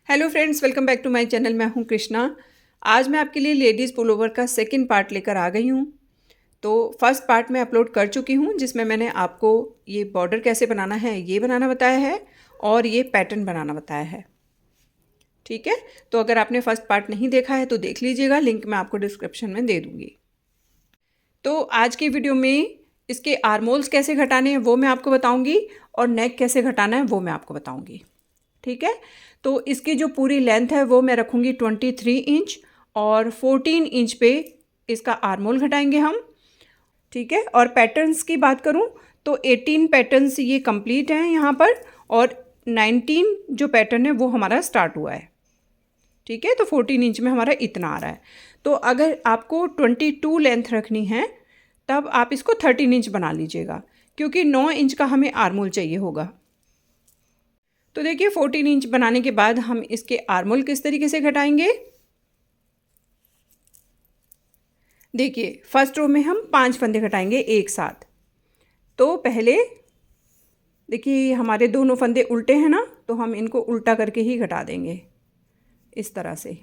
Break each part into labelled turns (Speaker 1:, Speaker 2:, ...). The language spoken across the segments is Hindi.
Speaker 1: Hello friends, welcome back to my channel. मैं हूं कृष्णा। आज मैं आपके लिए लेडीज़ पुलोवर का सेकंड पार्ट लेकर आ गई हूं। तो फर्स्ट पार्ट मैं अपलोड कर चुकी हूं, जिसमें मैंने आपको ये बॉर्डर कैसे बनाना है ये बनाना बताया है और ये पैटर्न बनाना बताया है। ठीक है, तो अगर आपने फर्स्ट पार्ट नहीं देखा है तो देख लीजिएगा, लिंक मैं आपको डिस्क्रिप्शन में दे दूँगी। तो आज की वीडियो में इसके आर्मोल्स कैसे घटाने हैं वो मैं आपको बताऊँगी और नेक कैसे घटाना है वो मैं आपको बताऊँगी। ठीक है, तो इसकी जो पूरी लेंथ है वो मैं रखूँगी 23 इंच और 14 इंच पे इसका आर्मोल घटाएंगे हम। ठीक है, और पैटर्न्स की बात करूँ तो 18 पैटर्न्स ये कंप्लीट हैं यहाँ पर और 19 जो पैटर्न है वो हमारा स्टार्ट हुआ है। ठीक है, तो 14 इंच में हमारा इतना आ रहा है। तो अगर आपको 22 लेंथ रखनी है तब आप इसको 13 इंच बना लीजिएगा, क्योंकि 9 इंच का हमें आर्मोल चाहिए होगा। तो देखिए 14 इंच बनाने के बाद हम इसके आर्मोल किस तरीके से घटाएंगे। देखिए फर्स्ट रो में हम 5 फंदे घटाएंगे एक साथ। तो पहले देखिए हमारे दोनों फंदे उल्टे हैं ना, तो हम इनको उल्टा करके ही घटा देंगे इस तरह से।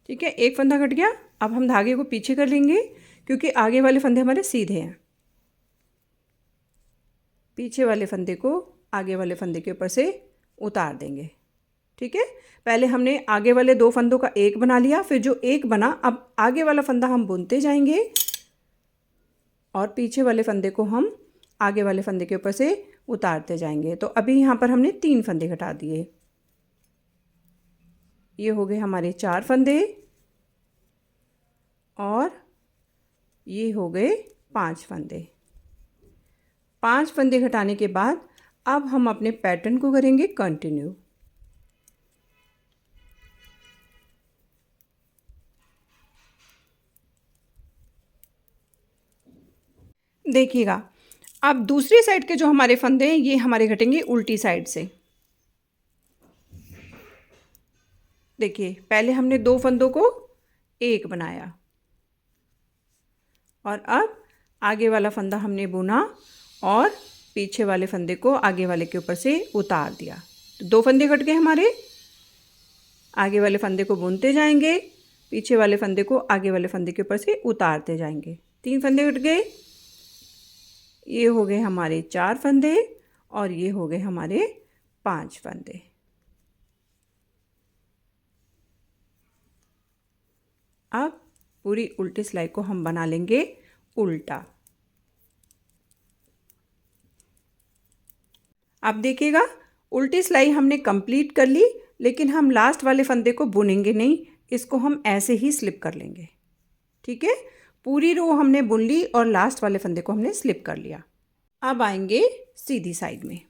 Speaker 1: ठीक है, एक फंदा कट गया। अब हम धागे को पीछे कर लेंगे क्योंकि आगे वाले फंदे हमारे सीधे हैं। पीछे वाले फंदे को आगे वाले फंदे के ऊपर से उतार देंगे। ठीक है, पहले हमने आगे वाले 2 फंदों का एक बना लिया, फिर जो एक बना अब आगे वाला फंदा हम बुनते जाएंगे और पीछे वाले फंदे को हम आगे वाले फंदे के ऊपर से उतारते जाएंगे। तो अभी यहाँ पर हमने 3 फंदे घटा दिए। ये हो गए हमारे 4 फंदे और ये हो गए 5 फंदे। 5 फंदे घटाने के बाद अब हम अपने पैटर्न को करेंगे कंटिन्यू। देखिएगा, अब दूसरी साइड के जो हमारे फंदे हैं ये हमारे घटेंगे उल्टी साइड से। देखिए पहले हमने 2 फंदों को एक बनाया और अब आगे वाला फंदा हमने बुना और पीछे वाले फंदे को आगे वाले के ऊपर से उतार दिया। तो 2 फंदे कट गए हमारे। आगे वाले फंदे को बुनते जाएंगे, पीछे वाले फंदे को आगे वाले फंदे के ऊपर से उतारते जाएंगे। 3 फंदे कट गए। ये हो गए हमारे 4 फंदे और ये हो गए हमारे 5 फंदे। अब पूरी उल्टी सिलाई को हम बना लेंगे उल्टा। अब देखिएगा उल्टी सिलाई हमने कंप्लीट कर ली, लेकिन हम लास्ट वाले फंदे को बुनेंगे नहीं, इसको हम ऐसे ही स्लिप कर लेंगे। ठीक है, पूरी रो हमने बुन ली और लास्ट वाले फंदे को हमने स्लिप कर लिया। अब आएंगे सीधी साइड में।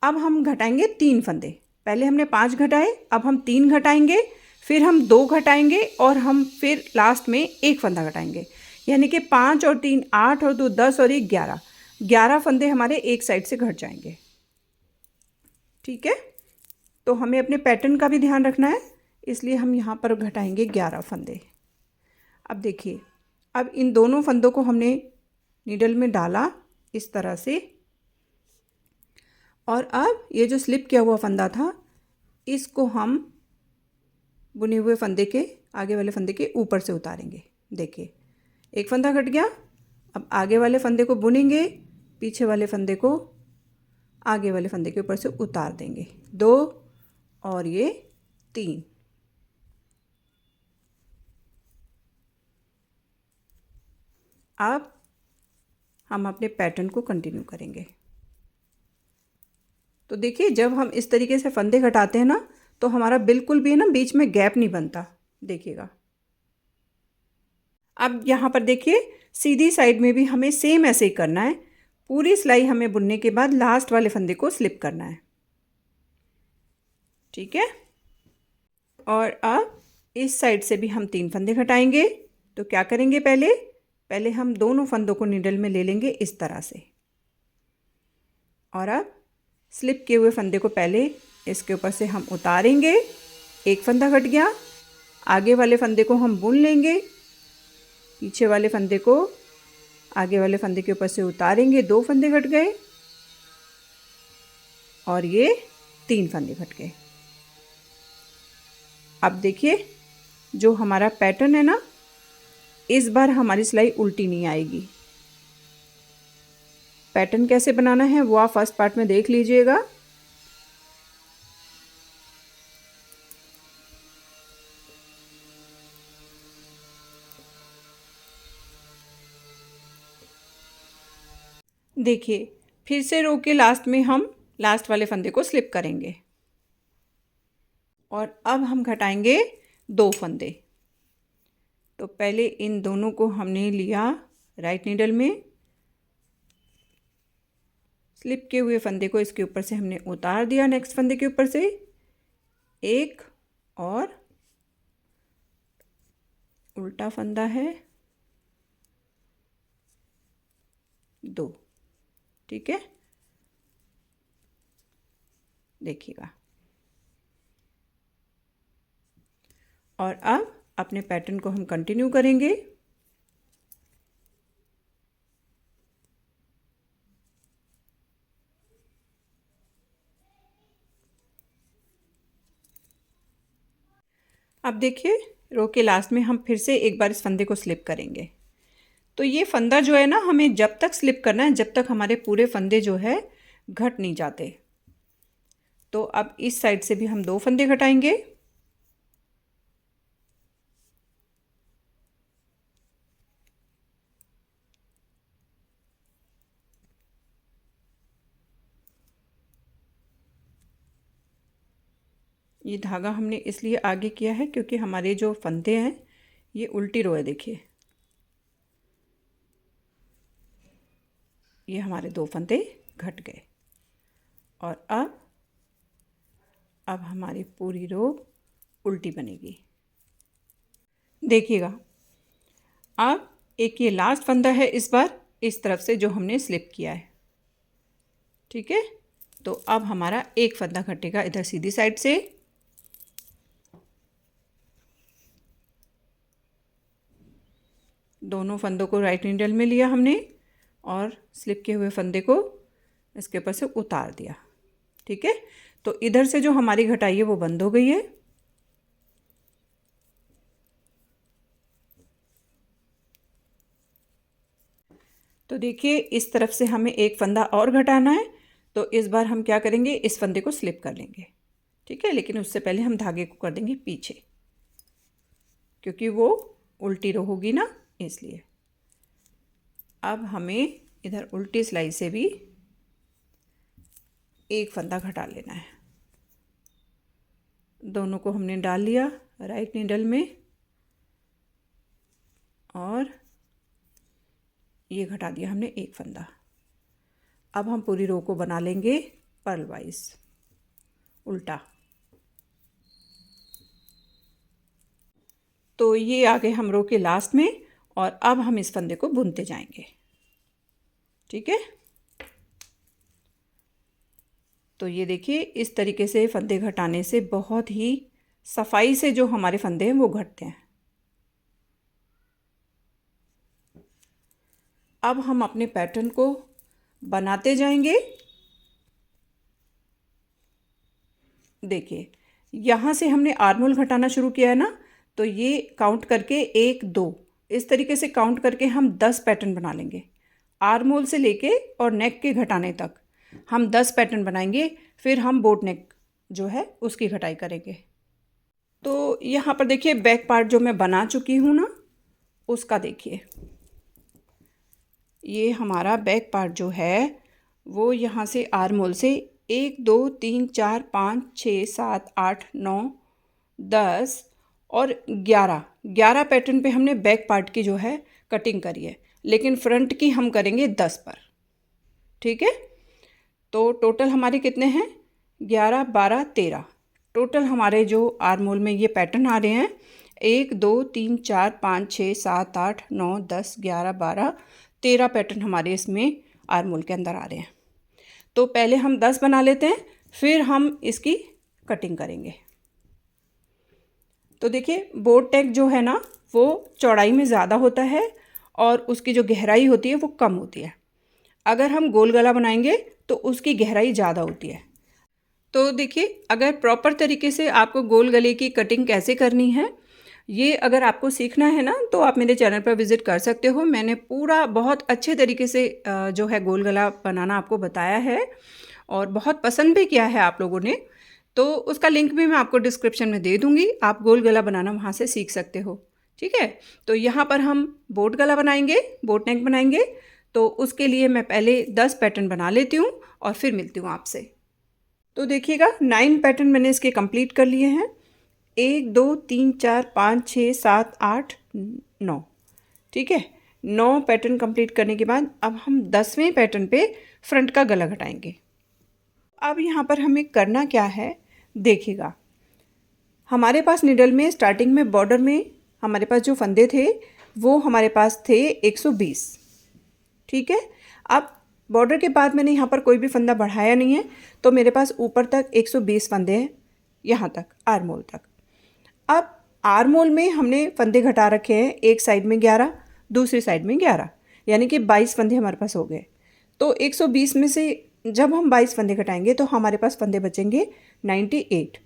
Speaker 1: अब हम घटाएंगे 3 फंदे। पहले हमने 5 घटाए, अब हम 3 घटाएंगे, फिर हम 2 घटाएंगे और हम फिर लास्ट में एक फंदा घटाएंगे। यानी कि 5 और 3 8 और 2 10 और 1 11 फंदे हमारे एक साइड से घट जाएंगे। ठीक है, तो हमें अपने पैटर्न का भी ध्यान रखना है, इसलिए हम यहाँ पर घटाएंगे 11 फंदे। अब देखिए, अब इन दोनों फंदों को हमने नीडल में डाला इस तरह से और अब ये जो स्लिप किया हुआ फंदा था इसको हम बुने हुए फंदे के आगे वाले फंदे के ऊपर से उतारेंगे। देखिए एक फंदा कट गया। अब आगे वाले फंदे को बुनेंगे, पीछे वाले फंदे को आगे वाले फंदे के ऊपर से उतार देंगे। 2 और ये 3। अब हम अपने पैटर्न को कंटिन्यू करेंगे। तो देखिए जब हम इस तरीके से फंदे घटाते हैं ना तो हमारा बिल्कुल भी ना बीच में गैप नहीं बनता। देखिएगा, अब यहाँ पर देखिए सीधी साइड में भी हमें सेम ऐसे ही करना है। पूरी सिलाई हमें बुनने के बाद लास्ट वाले फंदे को स्लिप करना है। ठीक है, और अब इस साइड से भी हम 3 फंदे घटाएंगे। तो क्या करेंगे, पहले हम दोनों फंदों को नीडल में ले लेंगे इस तरह से और अब स्लिप किए हुए फंदे को पहले इसके ऊपर से हम उतारेंगे। एक फंदा कट गया, आगे वाले फंदे को हम बुन लेंगे पीछे वाले फंदे को आगे वाले फंदे के ऊपर से उतारेंगे, 2 फंदे कट गए और ये 3 फंदे कट गए। अब देखिए जो हमारा पैटर्न है ना, इस बार हमारी सिलाई उल्टी नहीं आएगी। पैटर्न कैसे बनाना है वो आप फर्स्ट पार्ट में देख लीजिएगा। देखिए फिर से रो के लास्ट में हम लास्ट वाले फंदे को स्लिप करेंगे और अब हम घटाएंगे 2 फंदे। तो पहले इन दोनों को हमने लिया राइट नीडल में, स्लिप किए हुए फंदे को इसके ऊपर से हमने उतार दिया, नेक्स्ट फंदे के ऊपर से एक और उल्टा फंदा है 2, ठीक है। देखिएगा और अब अपने पैटर्न को हम कंटिन्यू करेंगे। अब देखिए रो के लास्ट में हम फिर से एक बार इस फंदे को स्लिप करेंगे। तो ये फंदा जो है ना, हमें जब तक स्लिप करना है जब तक हमारे पूरे फंदे जो है घट नहीं जाते। तो अब इस साइड से भी हम 2 फंदे घटाएंगे। ये धागा हमने इसलिए आगे किया है क्योंकि हमारे जो फंदे हैं ये उल्टी रो है। देखिए ये हमारे 2 फंदे घट गए और अब हमारी पूरी रो उल्टी बनेगी। देखिएगा अब एक ये लास्ट फंदा है इस बार इस तरफ से जो हमने स्लिप किया है, ठीक है। तो अब हमारा एक फंदा घटेगा इधर सीधी साइड से, दोनों फंदों को राइट नीडल में लिया हमने और स्लिप किए हुए फंदे को इसके ऊपर से उतार दिया, ठीक है। तो इधर से जो हमारी घटाई है वो बंद हो गई है। तो देखिए इस तरफ से हमें एक फंदा और घटाना है। तो इस बार हम क्या करेंगे, इस फंदे को स्लिप कर लेंगे, ठीक है। लेकिन उससे पहले हम धागे को कर देंगे पीछे क्योंकि वो उल्टी रो होगी ना, इसलिए। अब हमें इधर उल्टी सिलाई से भी एक फंदा घटा लेना है। दोनों को हमने डाल लिया राइट नीडल में और ये घटा दिया हमने एक फंदा। अब हम पूरी रो को बना लेंगे पर्ल वाइज उल्टा। तो ये आ गए हम रो के लास्ट में और अब हम इस फंदे को बुनते जाएंगे, ठीक है। तो ये देखिए इस तरीके से फंदे घटाने से बहुत ही सफाई से जो हमारे फंदे हैं वो घटते हैं। अब हम अपने पैटर्न को बनाते जाएंगे। देखिए यहाँ से हमने आर्महोल घटाना शुरू किया है ना, तो ये काउंट करके 1 2 इस तरीके से काउंट करके हम 10 पैटर्न बना लेंगे। आर्महोल से लेके और नेक के घटाने तक हम 10 पैटर्न बनाएंगे, फिर हम बोट नेक जो है उसकी घटाई करेंगे। तो यहाँ पर देखिए बैक पार्ट जो मैं बना चुकी हूँ ना, उसका देखिए ये हमारा बैक पार्ट जो है वो यहाँ से आर्महोल से 1 2 3 4 5 6 7 8 9 10 और 11 पैटर्न पे हमने बैक पार्ट की जो है कटिंग करी है, लेकिन फ्रंट की हम करेंगे 10 पर, ठीक है। तो टोटल हमारे कितने हैं, 11 12 13। टोटल हमारे जो आर्महोल में ये पैटर्न आ रहे हैं 1 2 3 4 5 6 7 8 9 10 11 12 13 पैटर्न हमारे इसमें आर्महोल के अंदर आ रहे हैं। तो पहले हम 10 बना लेते हैं, फिर हम इसकी कटिंग करेंगे। तो देखिए बोट नेक जो है ना, वो चौड़ाई में ज़्यादा होता है और उसकी जो गहराई होती है वो कम होती है। अगर हम गोल गला बनाएंगे तो उसकी गहराई ज़्यादा होती है। तो देखिए, अगर प्रॉपर तरीके से आपको गोल गले की कटिंग कैसे करनी है, ये अगर आपको सीखना है ना, तो आप मेरे चैनल पर विज़िट कर सकते हो। मैंने पूरा बहुत अच्छे तरीके से जो है गोल गला बनाना आपको बताया है और बहुत पसंद भी किया है आप लोगों ने। तो उसका लिंक भी मैं आपको डिस्क्रिप्शन में दे दूँगी, आप गोल गला बनाना वहाँ से सीख सकते हो। ठीक है? तो यहाँ पर हम बोट गला बनाएंगे, बोट नेक बनाएंगे। तो उसके लिए मैं पहले 10 पैटर्न बना लेती हूँ और फिर मिलती हूँ आपसे। तो देखिएगा, 9 पैटर्न मैंने इसके कंप्लीट कर लिए हैं। 1 2 3 4 5 6 7 8 9। ठीक है, 9 पैटर्न कंप्लीट करने के बाद अब हम 10वें पैटर्न पे फ्रंट का गला घटाएंगे। अब यहाँ पर हमें करना क्या है, देखिएगा, हमारे पास निडल में स्टार्टिंग में बॉर्डर में हमारे पास जो फंदे थे वो हमारे पास थे 120। ठीक है, अब बॉर्डर के बाद मैंने यहाँ पर कोई भी फंदा बढ़ाया नहीं है, तो मेरे पास ऊपर तक 120 फंदे हैं, यहाँ तक आर्म होल तक। अब आर्म होल में हमने फंदे घटा रखे हैं, एक साइड में 11, दूसरी साइड में 11, यानी कि 22 फंदे हमारे पास हो गए। तो 120 में से जब हम 22 फंदे घटाएंगे तो हमारे पास फंदे बचेंगे 98।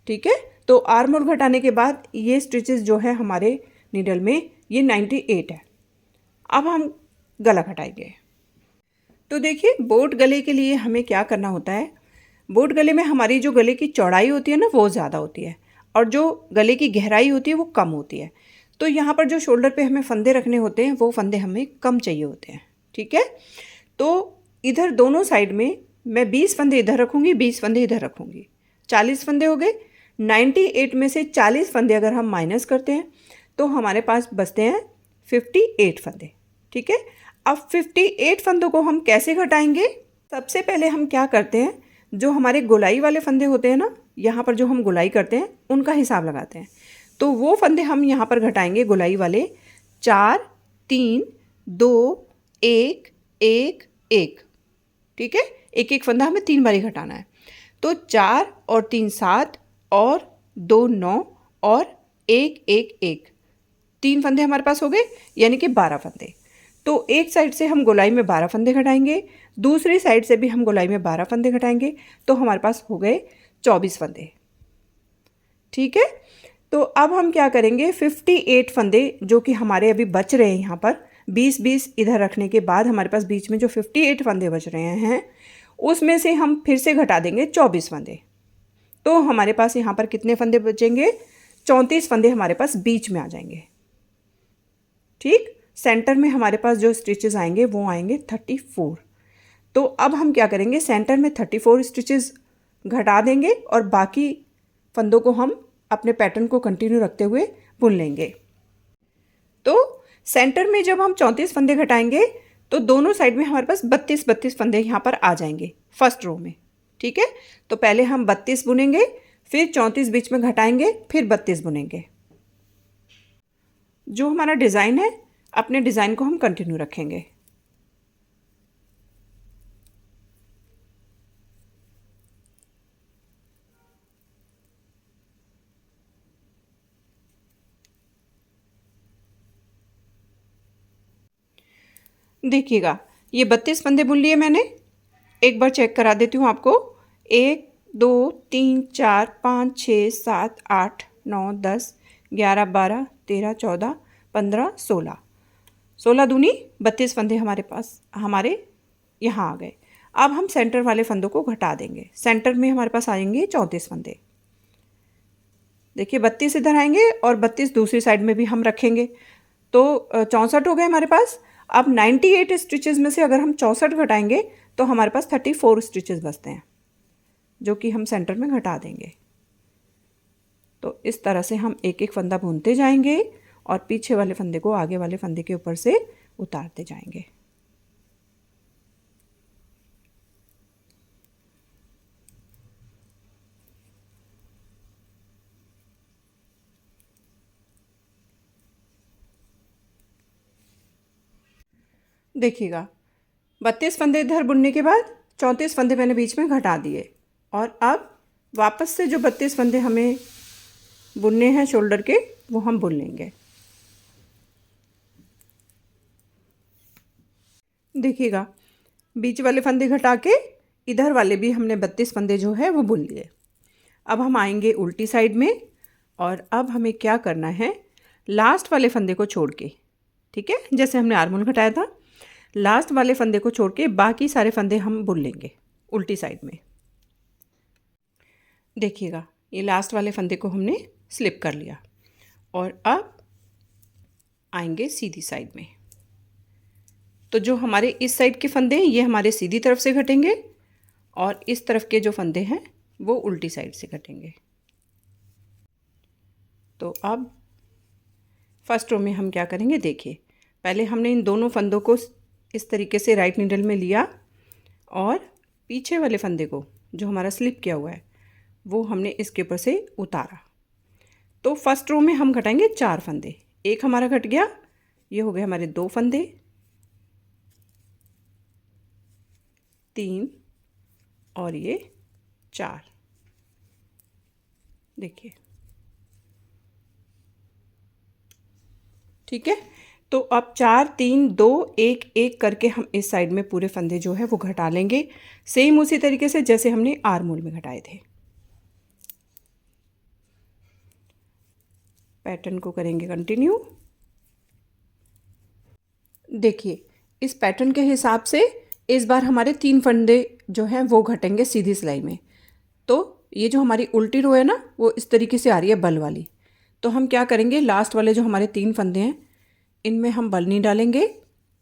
Speaker 1: ठीक है, तो आर्म होल घटाने के बाद ये स्टिचेस जो है हमारे नीडल में ये 98 है। अब हम गला घटाएंगे। तो देखिए, बोट गले के लिए हमें क्या करना होता है, बोट गले में हमारी जो गले की चौड़ाई होती है ना वो ज़्यादा होती है और जो गले की गहराई होती है वो कम होती है। तो यहाँ पर जो शोल्डर पे हमें फंदे रखने होते हैं वो फंदे हमें कम चाहिए होते हैं। ठीक है, तो इधर दोनों साइड में मैं 20 फंदे इधर रखूँगी, 20 फंदे इधर रखूँगी, 40 फंदे हो गए। 98 में से 40 फंदे अगर हम माइनस करते हैं तो हमारे पास बचते हैं 58 फंदे। ठीक है, अब 58 फंदों को हम कैसे घटाएंगे, सबसे पहले हम क्या करते हैं, जो हमारे गोलाई वाले फंदे होते हैं ना, यहाँ पर जो हम गोलाई करते हैं उनका हिसाब लगाते हैं। तो वो फंदे हम यहाँ पर घटाएंगे गोलाई वाले 4 3 2 1 1 1। ठीक है, एक एक फंदा हमें 3 बारी घटाना है। तो 4 और 3 7 और 2 9 और 1 1 1, 3 फंदे हमारे पास हो गए, यानी कि 12 फंदे। तो एक साइड से हम गोलाई में 12 फंदे घटाएंगे, दूसरी साइड से भी हम गोलाई में 12 फंदे घटाएंगे, तो हमारे पास हो गए 24 फंदे। ठीक है, तो अब हम क्या करेंगे, 58 फंदे जो कि हमारे अभी बच रहे हैं यहाँ पर 20-20 इधर रखने के बाद हमारे पास बीच में जो 58 फंदे बच रहे हैं उसमें से हम फिर से घटा देंगे 24 फंदे। तो हमारे पास यहाँ पर कितने फंदे बचेंगे, 34 फंदे हमारे पास बीच में आ जाएंगे। ठीक, सेंटर में हमारे पास जो स्टिचेस आएंगे वो आएंगे 34। तो अब हम क्या करेंगे, सेंटर में 34 स्टिचेस घटा देंगे और बाकी फंदों को हम अपने पैटर्न को कंटिन्यू रखते हुए बुन लेंगे। तो सेंटर में जब हम 34 फंदे घटाएंगे तो दोनों साइड में हमारे पास 32 फंदे यहाँ पर आ जाएंगे फर्स्ट रो में। ठीक है, तो पहले हम 32 बुनेंगे, फिर 34 बीच में घटाएंगे, फिर 32 बुनेंगे। जो हमारा डिज़ाइन है, अपने डिज़ाइन को हम कंटिन्यू रखेंगे। देखिएगा, ये 32 फंदे बुन लिए मैंने। एक बार चेक करा देती हूँ आपको। 1 2 3 4 5 6 7 8 9 10 11 12 13 14 15 16, 16 दूनी 32 फंदे हमारे पास हमारे यहाँ आ गए। अब हम सेंटर वाले फंदों को घटा देंगे। सेंटर में हमारे पास आएंगे 34 फंदे। देखिए, 32 इधर आएंगे और 32 दूसरी साइड में भी हम रखेंगे, तो 64 हो गए हमारे पास। अब 98 स्टिचेस में से अगर हम 64 घटाएंगे तो हमारे पास 34 स्टिचेस बचते हैं, जो कि हम सेंटर में घटा देंगे। तो इस तरह से हम एक एक फंदा बुनते जाएंगे और पीछे वाले फंदे को आगे वाले फंदे के ऊपर से उतारते जाएंगे। देखिएगा, 32 फंदे इधर बुनने के बाद 34 फंदे मैंने बीच में घटा दिए और अब वापस से जो 32 फंदे हमें बुनने हैं शोल्डर के वो हम बुन लेंगे। देखिएगा, बीच वाले फंदे घटा के इधर वाले भी हमने 32 फंदे जो है वो बुन लिए। अब हम आएंगे उल्टी साइड में, और अब हमें क्या करना है, लास्ट वाले फंदे को छोड़ के, ठीक है, जैसे हमने आर्मोल घटाया था, लास्ट वाले फंदे को छोड़ के बाकी सारे फंदे हम बुन लेंगे उल्टी साइड में। देखिएगा, ये लास्ट वाले फंदे को हमने स्लिप कर लिया, और अब आएंगे सीधी साइड में। तो जो हमारे इस साइड के फंदे हैं ये हमारे सीधी तरफ से घटेंगे, और इस तरफ के जो फंदे हैं वो उल्टी साइड से घटेंगे। तो अब फर्स्ट रो में हम क्या करेंगे, देखिए, पहले हमने इन दोनों फंदों को इस तरीके से राइट नीडल में लिया, और पीछे वाले फंदे को जो हमारा स्लिप किया हुआ है वो हमने इसके ऊपर से उतारा। तो फर्स्ट रो में हम घटाएंगे 4 फंदे, एक हमारा घट गया, ये हो गए हमारे 2 फंदे, 3 और ये 4। देखिए, ठीक है। तो अब 4 3 2 1 1 करके हम इस साइड में पूरे फंदे जो है वो घटा लेंगे, सेम उसी तरीके से जैसे हमने आर्मोल में घटाए थे। पैटर्न को करेंगे कंटिन्यू। देखिए, इस पैटर्न के हिसाब से इस बार हमारे 3 फंदे जो हैं वो घटेंगे सीधी सिलाई में। तो ये जो हमारी उल्टी रो है ना, वो इस तरीके से आ रही है बल वाली। तो हम क्या करेंगे, लास्ट वाले जो हमारे 3 फंदे हैं इनमें हम बल नहीं डालेंगे,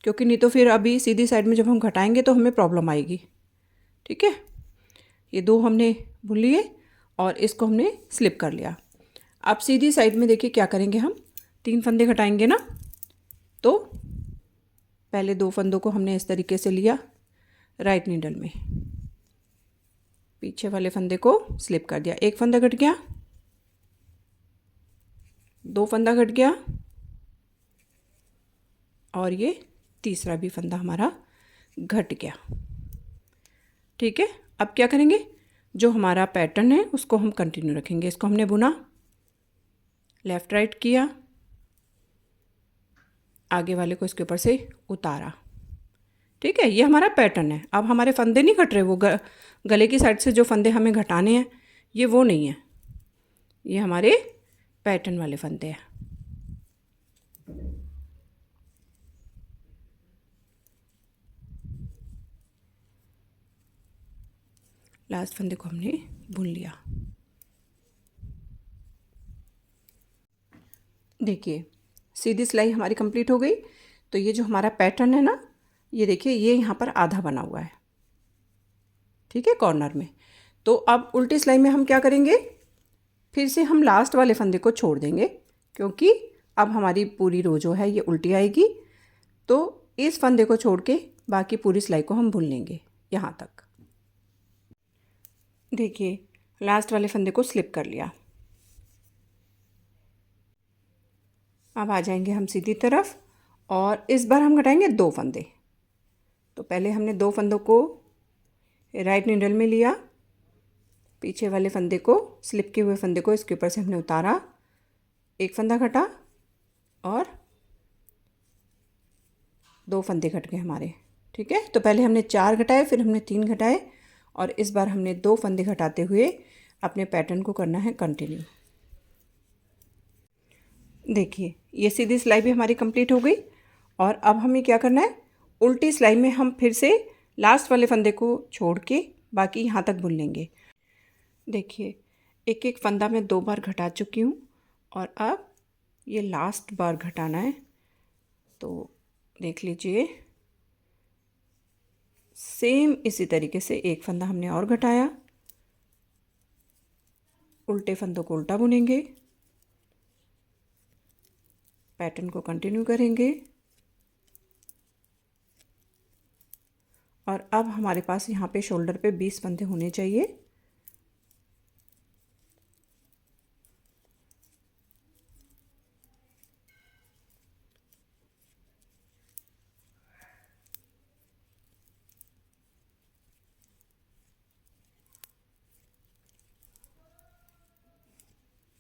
Speaker 1: क्योंकि नहीं तो फिर अभी सीधी साइड में जब हम घटाएंगे तो हमें प्रॉब्लम आएगी। ठीक है, ये 2 हमने बुन लिए और इसको हमने स्लिप कर लिया। अब सीधी साइड में देखिए क्या करेंगे, हम 3 फंदे घटाएंगे ना, तो पहले 2 फंदों को हमने इस तरीके से लिया राइट नीडल में, पीछे वाले फंदे को स्लिप कर दिया, 1 फंदा घट गया, 2 फंदा घट गया, और ये तीसरा भी फंदा हमारा घट गया। ठीक है, अब क्या करेंगे, जो हमारा पैटर्न है उसको हम कंटिन्यू रखेंगे। इसको हमने बुना, लेफ़्ट राइट किया, आगे वाले को इसके ऊपर से उतारा। ठीक है, ये हमारा पैटर्न है। अब हमारे फंदे नहीं घट रहे, वो गले की साइड से जो फंदे हमें घटाने हैं ये वो नहीं है, ये हमारे पैटर्न वाले फंदे हैं। लास्ट फंदे को हमने बुन लिया। देखिए, सीधी सिलाई हमारी कंप्लीट हो गई। तो ये जो हमारा पैटर्न है ना, ये देखिए, ये यहाँ पर आधा बना हुआ है, ठीक है, कॉर्नर में। तो अब उल्टी सिलाई में हम क्या करेंगे, फिर से हम लास्ट वाले फंदे को छोड़ देंगे, क्योंकि अब हमारी पूरी रो जो है ये उल्टी आएगी। तो इस फंदे को छोड़ के बाकी पूरी सिलाई को हम बुन लेंगे यहाँ तक। देखिए, लास्ट वाले फंदे को स्लिप कर लिया। अब आ जाएंगे हम सीधी तरफ, और इस बार हम घटाएंगे 2 फंदे। तो पहले हमने 2 फंदों को राइट नीडल में लिया, पीछे वाले फंदे को, स्लिप किए हुए फंदे को इसके ऊपर से हमने उतारा, 1 फंदा घटा, और 2 फंदे घट गए हमारे। ठीक है, तो पहले हमने 4 घटाए, फिर हमने 3 घटाए, और इस बार हमने 2 फंदे घटाते हुए अपने पैटर्न को करना है कंटिन्यू। देखिए, ये सीधी सिलाई भी हमारी कंप्लीट हो गई, और अब हमें क्या करना है, उल्टी सिलाई में हम फिर से लास्ट वाले फंदे को छोड़ के बाकी यहाँ तक बुन लेंगे। देखिए, एक एक फंदा मैं 2 बार घटा चुकी हूँ, और अब ये लास्ट बार घटाना है। तो देख लीजिए, सेम इसी तरीके से 1 फंदा हमने और घटाया, उल्टे फंदों को उल्टा बुनेंगे, पैटर्न को कंटिन्यू करेंगे, और अब हमारे पास यहाँ पे शोल्डर पे 20 फंदे होने चाहिए।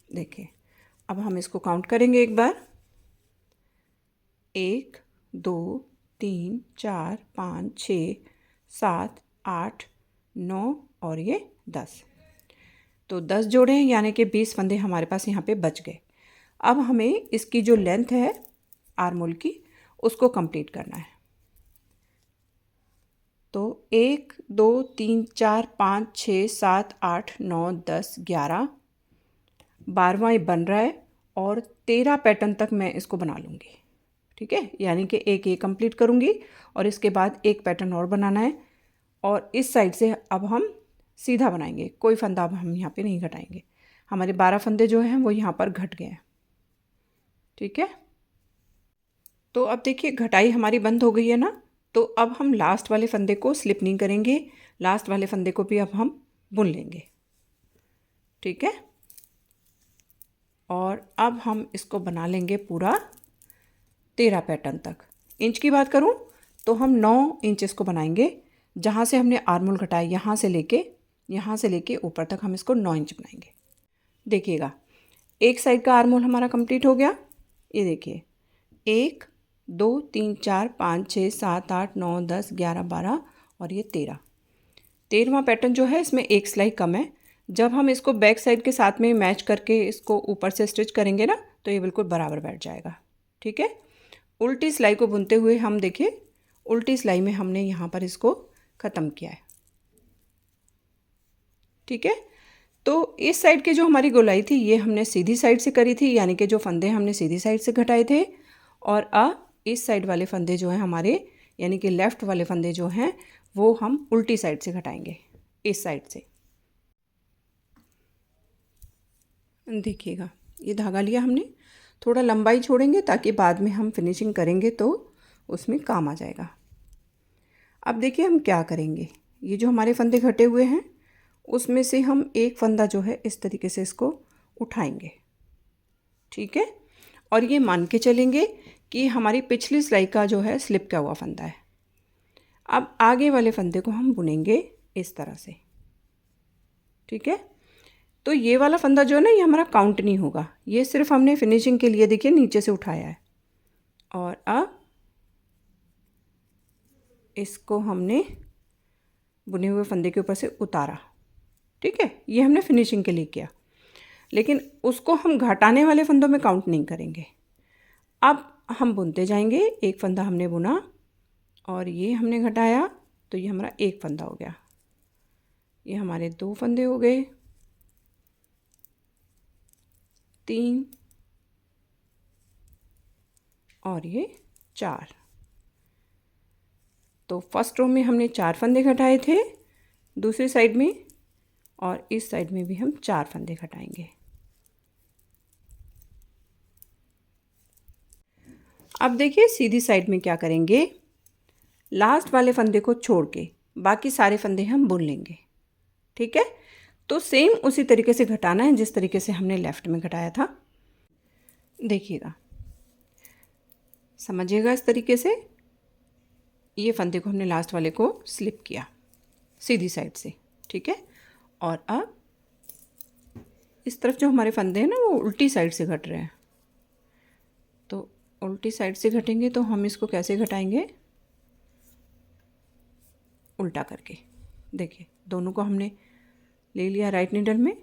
Speaker 1: देखिए, अब हम इसको काउंट करेंगे एक बार, 1 2 3 4 5 6 7 8 9 और ये 10। तो 10 जोड़े हैं, यानी कि 20 फंदे हमारे पास यहाँ पे बच गए। अब हमें इसकी जो लेंथ है आर्मोल की, उसको कंप्लीट करना है। तो 1 2 3 4 5 6 7 8 9 10 11, 12वां ये बन रहा है और 13 पैटर्न तक मैं इसको बना लूँगी। ठीक है, यानी कि एक ये कंप्लीट करूँगी और इसके बाद एक पैटर्न और बनाना है। और इस साइड से अब हम सीधा बनाएंगे, कोई फंदा अब हम यहाँ पे नहीं घटाएंगे। हमारे 12 फंदे जो हैं वो यहाँ पर घट गए हैं। ठीक है, तो अब देखिए घटाई हमारी बंद हो गई है ना। तो अब हम लास्ट वाले फंदे को स्लिप नहीं करेंगे, लास्ट वाले फंदे को भी अब हम बुन लेंगे। ठीक है, और अब हम इसको बना लेंगे पूरा 13 पैटर्न तक। इंच की बात करूं तो हम 9 इंच इसको बनाएंगे। जहां से हमने आर्मोल घटाया यहाँ से लेके ऊपर तक हम इसको 9 इंच बनाएंगे। देखिएगा, एक साइड का आर्मोल हमारा कंप्लीट हो गया। ये देखिए 1 2 3 4 5 6 7 8 9 10 11 12 और ये 13वां पैटर्न जो है इसमें एक सिलाई कम है। जब हम इसको बैक साइड के साथ में मैच करके इसको ऊपर से स्टिच करेंगे ना, तो ये बिल्कुल बराबर बैठ जाएगा। ठीक है, उल्टी सिलाई को बुनते हुए हम देखिए उल्टी सिलाई में हमने यहाँ पर इसको ख़त्म किया है। ठीक है, तो इस साइड की जो हमारी गोलाई थी ये हमने सीधी साइड से करी थी, यानी कि जो फंदे हमने सीधी साइड से घटाए थे। और इस साइड वाले फंदे जो हैं हमारे, यानी कि लेफ़्ट वाले फंदे जो हैं वो हम उल्टी साइड से घटाएंगे, इस साइड से। देखिएगा, ये धागा लिया हमने, थोड़ा लंबाई छोड़ेंगे ताकि बाद में हम फिनिशिंग करेंगे तो उसमें काम आ जाएगा। अब देखिए हम क्या करेंगे, ये जो हमारे फंदे घटे हुए हैं उसमें से हम एक फंदा जो है इस तरीके से इसको उठाएंगे। ठीक है, और ये मान के चलेंगे कि हमारी पिछली सिलाई का जो है स्लिप किया हुआ फंदा है। अब आगे वाले फंदे को हम बुनेंगे इस तरह से। ठीक है, तो ये वाला फंदा जो है ना ये हमारा काउंट नहीं होगा, ये सिर्फ हमने फिनिशिंग के लिए देखिए नीचे से उठाया है। और अब इसको हमने बुने हुए फंदे के ऊपर से उतारा। ठीक है, ये हमने फिनिशिंग के लिए किया, लेकिन उसको हम घटाने वाले फंदों में काउंट नहीं करेंगे। अब हम बुनते जाएंगे, एक फंदा हमने बुना और ये हमने घटाया, तो ये हमारा एक फंदा हो गया। ये हमारे 2 फंदे हो गए, 3 और ये 4। तो फर्स्ट रो में हमने 4 फंदे घटाए थे दूसरी साइड में, और इस साइड में भी हम 4 फंदे घटाएंगे। अब देखिए सीधी साइड में क्या करेंगे, लास्ट वाले फंदे को छोड़ के बाकी सारे फंदे हम बुन लेंगे। ठीक है, तो सेम उसी तरीके से घटाना है जिस तरीके से हमने लेफ़्ट में घटाया था। देखिएगा, समझिएगा, इस तरीके से ये फंदे को हमने लास्ट वाले को स्लिप किया सीधी साइड से। ठीक है, और अब इस तरफ जो हमारे फंदे हैं ना वो उल्टी साइड से घट रहे हैं, तो उल्टी साइड से घटेंगे तो हम इसको कैसे घटाएंगे, उल्टा करके। देखिए दोनों को हमने ले लिया राइट नीडल में,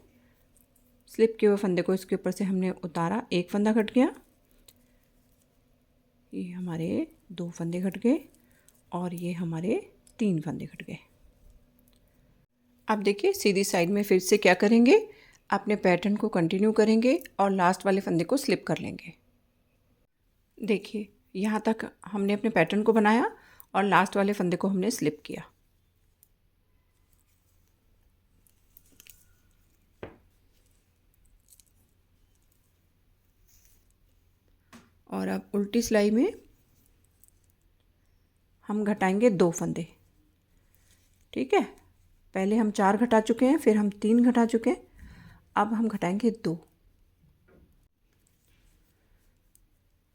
Speaker 1: स्लिप किए हुए फंदे को इसके ऊपर से हमने उतारा, एक फंदा घट गया, ये हमारे 2 फंदे घट गए और ये हमारे 3 फंदे घट गए। अब देखिए सीधी साइड में फिर से क्या करेंगे, अपने पैटर्न को कंटिन्यू करेंगे और लास्ट वाले फंदे को स्लिप कर लेंगे। देखिए यहाँ तक हमने अपने पैटर्न को बनाया और लास्ट वाले फंदे को हमने स्लिप किया। और अब उल्टी सिलाई में हम घटाएंगे 2 फंदे। ठीक है, पहले हम 4 घटा चुके हैं, फिर हम 3 घटा चुके हैं, अब हम घटाएंगे 2।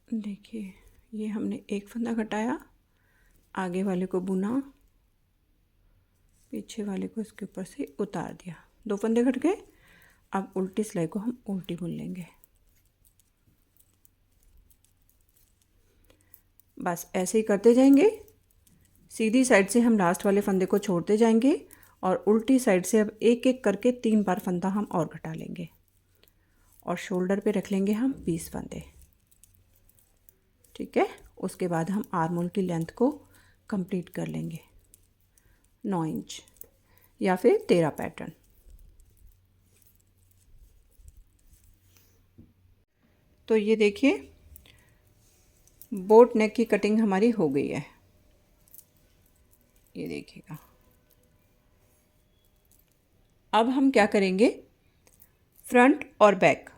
Speaker 1: देखिए ये हमने एक फंदा घटाया, आगे वाले को बुना, पीछे वाले को इसके ऊपर से उतार दिया, 2 फंदे घट गए। अब उल्टी सिलाई को हम उल्टी बुन लेंगे। बस ऐसे ही करते जाएंगे। सीधी साइड से हम लास्ट वाले फंदे को छोड़ते जाएंगे और उल्टी साइड से अब एक एक करके 3 बार फंदा हम और घटा लेंगे और शोल्डर पे रख लेंगे हम 20 फंदे। ठीक है, उसके बाद हम आर्म होल की लेंथ को कंप्लीट कर लेंगे 9 इंच या फिर 13 पैटर्न। तो ये देखिए बोट नेक की कटिंग हमारी हो गई है, ये देखिएगा। अब हम क्या करेंगे, फ्रंट और बैक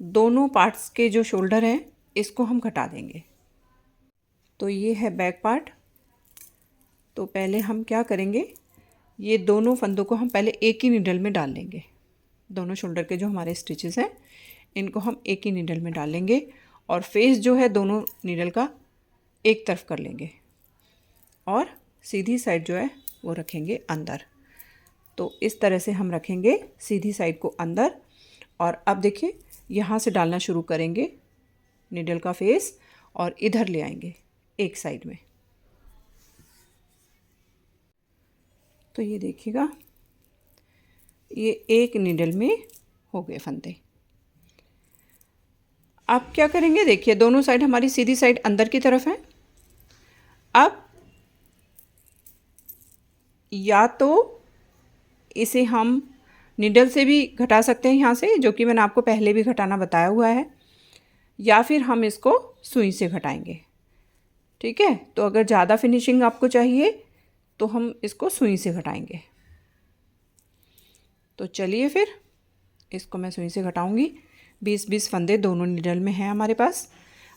Speaker 1: दोनों पार्ट्स के जो शोल्डर हैं इसको हम घटा देंगे। तो ये है बैक पार्ट। तो पहले हम क्या करेंगे, ये दोनों फंदों को हम पहले एक ही नीडल में डाल लेंगे। दोनों शोल्डर के जो हमारे स्टिचेस हैं इनको हम एक ही नीडल में डाल लेंगे और फेस जो है दोनों नीडल का एक तरफ कर लेंगे और सीधी साइड जो है वो रखेंगे अंदर। तो इस तरह से हम रखेंगे सीधी साइड को अंदर। और अब देखिए यहाँ से डालना शुरू करेंगे नीडल का फेस और इधर ले आएंगे एक साइड में। तो ये देखिएगा ये एक नीडल में हो गए फंदे। अब क्या करेंगे, देखिए दोनों साइड हमारी सीधी साइड अंदर की तरफ है। अब या तो इसे हम नीडल से भी घटा सकते हैं यहाँ से, जो कि मैंने आपको पहले भी घटाना बताया हुआ है, या फिर हम इसको सुई से घटाएंगे। ठीक है, तो अगर ज़्यादा फिनिशिंग आपको चाहिए तो हम इसको सुई से घटाएंगे। तो चलिए फिर इसको मैं सुई से घटाऊंगी। 20-20 फंदे दोनों नीडल में हैं हमारे पास।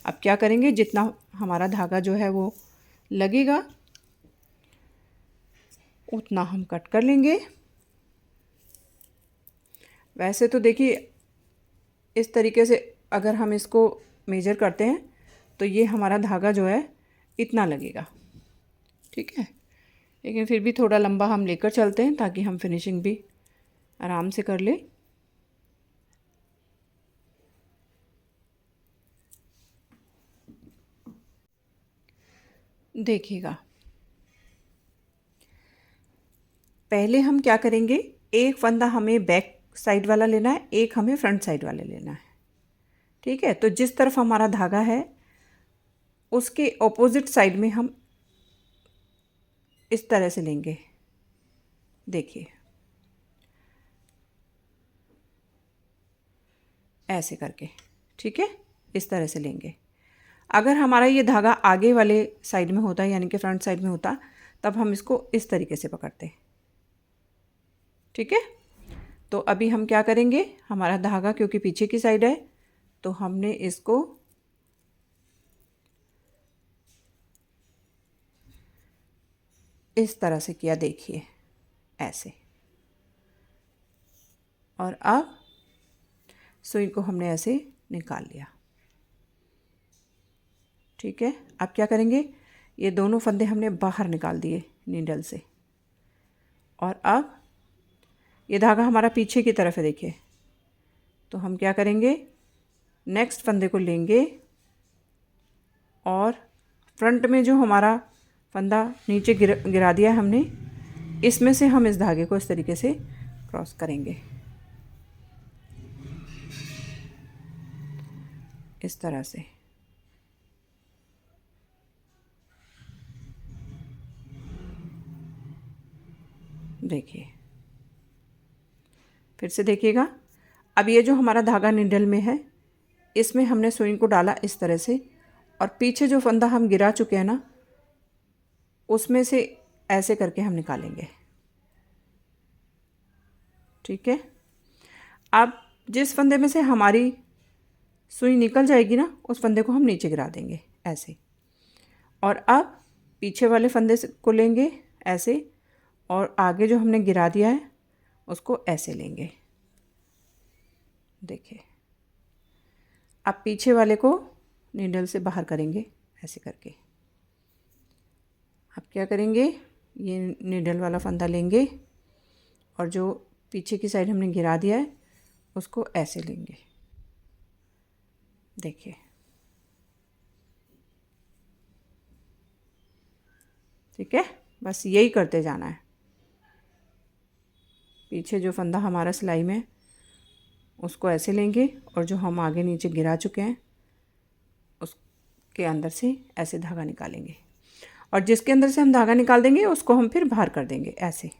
Speaker 1: अब क्या करेंगे, जितना हमारा धागा जो है वो लगेगा उतना हम कट कर लेंगे। वैसे तो देखिए इस तरीके से अगर हम इसको मेजर करते हैं तो ये हमारा धागा जो है इतना लगेगा। ठीक है, लेकिन फिर भी थोड़ा लंबा हम लेकर चलते हैं ताकि हम फिनिशिंग भी आराम से कर लें। देखिएगा पहले हम क्या करेंगे, एक फंदा हमें बैक साइड वाला लेना है, एक हमें फ्रंट साइड वाला लेना है। ठीक है, तो जिस तरफ हमारा धागा है उसके ऑपोजिट साइड में हम इस तरह से लेंगे। देखिए ऐसे करके, ठीक है, इस तरह से लेंगे। अगर हमारा ये धागा आगे वाले साइड में होता, यानी कि फ्रंट साइड में होता, तब हम इसको इस तरीके से पकड़ते। ठीक है, तो अभी हम क्या करेंगे, हमारा धागा क्योंकि पीछे की साइड है तो हमने इसको इस तरह से किया, देखिए ऐसे। और अब सुई को हमने ऐसे निकाल लिया। ठीक है, अब क्या करेंगे, ये दोनों फंदे हमने बाहर निकाल दिए नीडल से और अब ये धागा हमारा पीछे की तरफ है, देखिए। तो हम क्या करेंगे, नेक्स्ट फंदे को लेंगे और फ्रंट में जो हमारा फंदा नीचे गिरा दिया हमने, इसमें से हम इस धागे को इस तरीके से क्रॉस करेंगे, इस तरह से। देखिए फिर से देखिएगा, अब ये जो हमारा धागा नीडल में है इसमें हमने सुई को डाला इस तरह से और पीछे जो फंदा हम गिरा चुके हैं ना उसमें से ऐसे करके हम निकालेंगे। ठीक है, अब जिस फंदे में से हमारी सुई निकल जाएगी ना उस फंदे को हम नीचे गिरा देंगे ऐसे। और अब पीछे वाले फंदे को लेंगे ऐसे और आगे जो हमने गिरा दिया है उसको ऐसे लेंगे। देखिए अब पीछे वाले को नीडल से बाहर करेंगे ऐसे करके। अब क्या करेंगे, ये नीडल वाला फंदा लेंगे और जो पीछे की साइड हमने गिरा दिया है उसको ऐसे लेंगे। देखिए ठीक है, बस यही करते जाना है। पीछे जो फंदा हमारा सिलाई में उसको ऐसे लेंगे और जो हम आगे नीचे गिरा चुके हैं उसके अंदर से ऐसे धागा निकालेंगे, और जिसके अंदर से हम धागा निकाल देंगे उसको हम फिर बाहर कर देंगे ऐसे।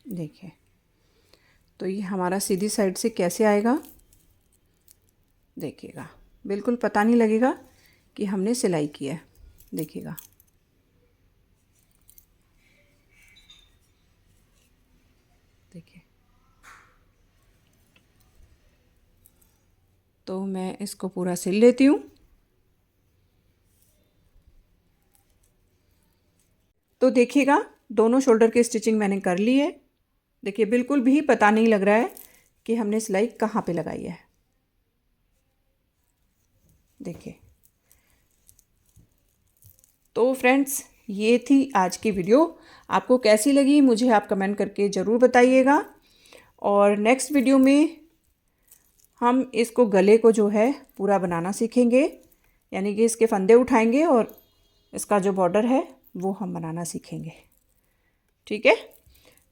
Speaker 1: देखिए, तो ये हमारा सीधी साइड से कैसे आएगा, देखिएगा, बिल्कुल पता नहीं लगेगा कि हमने सिलाई की है। देखिएगा, देखिए। तो मैं इसको पूरा सिल लेती हूँ। तो देखिएगा, दोनों शोल्डर की स्टिचिंग मैंने कर ली है। देखिए, बिल्कुल भी पता नहीं लग रहा है कि हमने सिलाई कहाँ पे लगाई है। देखिए, तो फ्रेंड्स, ये थी आज की वीडियो। आपको कैसी लगी मुझे आप कमेंट करके ज़रूर बताइएगा। और नेक्स्ट वीडियो में हम इसको गले को जो है पूरा बनाना सीखेंगे, यानी कि इसके फंदे उठाएंगे और इसका जो बॉर्डर है वो हम बनाना सीखेंगे। ठीक है,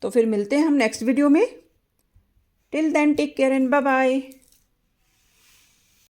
Speaker 1: तो फिर मिलते हैं हम नेक्स्ट वीडियो में। Till then take care and bye bye.